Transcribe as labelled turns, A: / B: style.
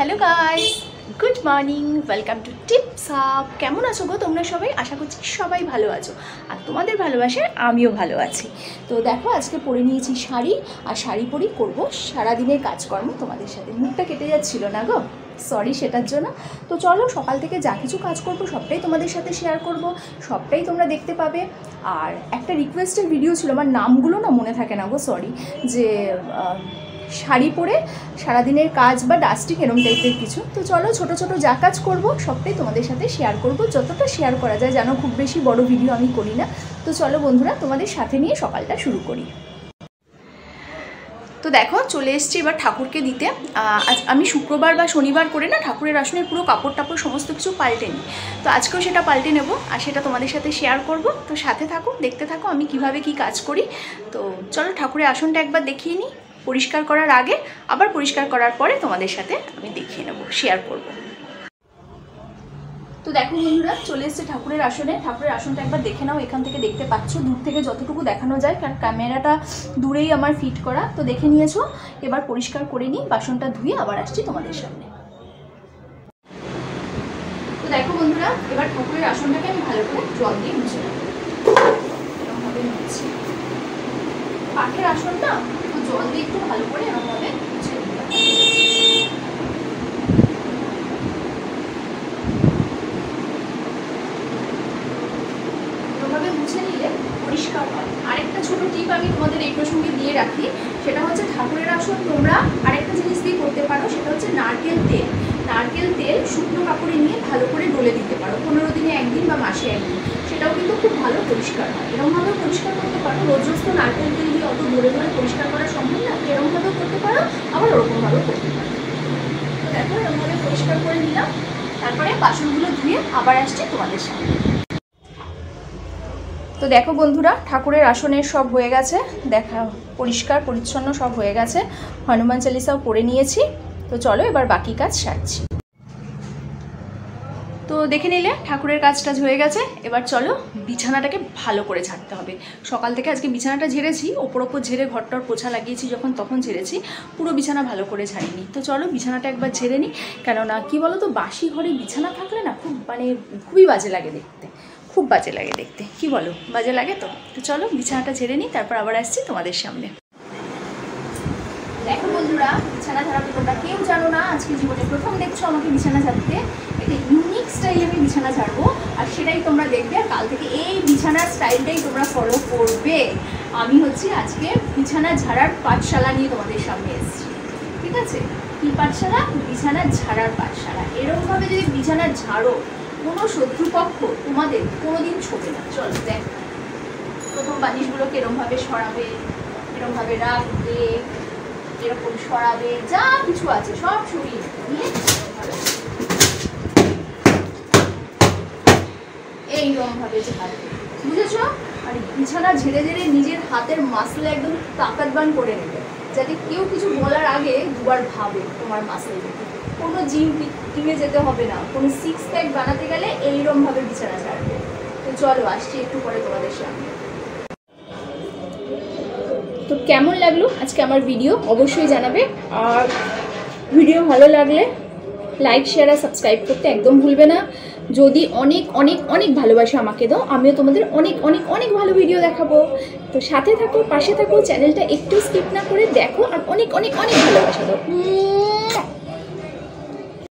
A: Hello guys good morning welcome to tips आप केमन आছো গো তোমরা সবাই আশা করছি সবাই ভালো আছো আর তোমাদের ভালোবাসায় আমিও ভালো আছি। তো দেখো আজকে পরে নিয়েছি শাড়ি আর শাড়ি পরেই করব সারা দিনের কাজকর্ম তোমাদের সাথে। মুখটা কেটে যাচ্ছিল না গো, সরি সেটার জন্য। তো চলো সকাল থেকে যা কিছু কাজ করব সবটাই তোমাদের সাথে শেয়ার করব, সবটাই তোমরা দেখতে পাবে। আর একটা রিকোয়েস্টের ভিডিও ছিল, আমার নামগুলো না মনে থাকে না গো, সরি, যে শাড়ি পরে সারাদিনের কাজ বা ডাস্টিং এরম টাইপের কিছু। তো চলো ছোট ছোট যা কাজ করব সবটাই তোমাদের সাথে শেয়ার করব, যতটা শেয়ার করা যায়, জানো খুব বেশি বড় ভিডিও আমি করি না। তো চলো বন্ধুরা তোমাদের সাথে নিয়ে সকালটা শুরু করি। তো দেখো চলে এসছি এবার ঠাকুরকে দিতে। আমি শুক্রবার বা শনিবার করে না ঠাকুরের আসনের পুরো কাপড় টাপড় সমস্ত কিছু পাল্টে নিই। তো আজকেও সেটা পাল্টে নেব আর সেটা তোমাদের সাথে শেয়ার করব। তো সাথে থাকো, দেখতে থাকো আমি কিভাবে কি কাজ করি। তো চলো ঠাকুরের আসনটা একবার দেখিয়ে নিই, পরিষ্কার করার আগে আবার পরিষ্কার করার পরে তোমাদের সাথে আমি দেখিয়ে নেব, শেয়ার করব। তো দেখো বন্ধুরা চলে এসছে ঠাকুরের আসনে। ঠাকুরের আসনটা একবার দেখে নাও, এখান থেকে দেখতে পাচ্ছ, দূর থেকে যতটুকু দেখানো যায়, কারণ ক্যামেরাটা দূরেই আমার ফিট করা। তো দেখে নিয়েছো, এবার পরিষ্কার করে নিই, বাসনটা ধুয়ে আবার আসছি তোমাদের সামনে। তো দেখো বন্ধুরা এবার ঠাকুরের আসনটাকে আমি ভালো করে জল দিয়ে মুছে নেব। এরকমভাবে মুছছি, কাঠের আসন না, তো জল দিয়ে একটু ভালো করে এরকমভাবে মুছে নিতে হবে। মুছে নিলে পরিষ্কার হয়। আরেকটা ছোট টিপ আমি তোমাদের এই প্রসঙ্গে দিয়ে রাখি, সেটা হচ্ছে ঠাকুরের আসন তোমরা আরেকটা জিনিস দিয়ে করতে পারো, সেটা হচ্ছে নারকেল তেল। নারকেল তেল শুকনো কাপড়ে নিয়ে ভালো করে ডলে দিতে পারো, 15 দিনে একদিন বা মাসে একদিন, সেটাও কিন্তু খুব ভালো পরিষ্কার হয়। এরকমভাবেও পরিষ্কার করতে পারো, রোজ রোজ তো নারকেল তেল দিয়ে অত ধরে ধরে পরিষ্কার করা সম্ভব না, এরকমভাবেও করতে পারো, আবার ওরকমভাবেও করতে পারো। তো দেখো এরকমভাবে পরিষ্কার করে নিলাম, তারপরে বাসনগুলো ধুয়ে আবার আসছি তোমাদের সামনে। তো দেখো বন্ধুরা ঠাকুরের আসনের সব হয়ে গেছে, দেখা পরিষ্কার পরিচ্ছন্ন সব হয়ে গেছে, হনুমান চালিসাও পড়ে নিয়েছি। তো চলো এবার বাকি কাজ সারছি। তো দেখে নিলে ঠাকুরের কাজ টাজ হয়ে গেছে, এবার চলো বিছানাটাকে ভালো করে ঝাড়তে হবে। সকাল থেকে আজকে বিছানাটা ঝেড়েছি, ওপর ওপর ঝেড়ে ঘরটার পোছা লাগিয়েছি যখন তখন ঝেড়েছি, পুরো বিছানা ভালো করে ঝাড়িনি। তো চলো বিছানাটা একবার ঝেড়ে নিই, কেননা কি বলো তো, বাসি ঘরে বিছানা থাকলে না খুব খুবই বাজে লাগে দেখতে, খুব বাজে লাগে দেখতে, কি বলো বাজে লাগে তো। তো চলো বিছানাটা ঝেড়ে নিই, তারপর আবার আসছি তোমাদের সামনে। দেখো বন্ধুরা বিছানা ঝাড়া তো তোমরা কেউ জানো না, আজকে জীবনে প্রথম দেখছো আমাকে বিছানা ঝাড়তে। একটা ইউনিক স্টাইলে আমি বিছানা ঝাড়বো আর সেটাই তোমরা দেখবে, আর কাল থেকে এই বিছানার স্টাইলটাই তোমরা ফলো করবে। আমি হচ্ছে আজকে বিছানা ঝাড়ার পাঠশালা নিয়ে তোমাদের সামনে এসেছি, ঠিক আছে? কি পাঠশালা? বিছানা ঝাড়ার পাঠশালা। এরকমভাবে যদি বিছানা ঝাড়ো কোনো শত্রুপক্ষ তোমাদের কোনোদিন ছোবে না। চলো দেখ, প্রথম বালিশগুলোকে এরকমভাবে সরাবে, এরকমভাবে রাখবে, এরকম সরাবে, যা কিছু আছে সব সরিয়ে নিয়ে এইরকমভাবে ঝাড়বে, বুঝেছো? আর বিছানা ঝেড়ে ঝেড়ে নিজের হাতের মাসল একদম তাকাতবান করে নেবে, যাতে কেউ কিছু বলার আগে দুবার ভাবে তোমার মাসল দেখে। কোনো জিমে যেতে হবে না, কোনো সিক্স প্যাক বানাতে গেলে এইরকমভাবে বিছানা ঝাড়বে। তো চলো আসছি একটু পরে তোমাদের সামনে। তো কেমন লাগলো আজকে আমার ভিডিও অবশ্যই জানাবে, আর ভিডিও ভালো লাগলে লাইক শেয়ার আর সাবস্ক্রাইব করতে একদম ভুলবে না। যদি অনেক অনেক অনেক ভালোবাসা আমাকে দাও, আমিও তোমাদের অনেক অনেক অনেক ভালো ভিডিও দেখাবো। তো সাথে থাকো, পাশে থাকো, চ্যানেলটা একটু স্কিপ না করে দেখো, আর অনেক অনেক অনেক ভালোবাসা দাও।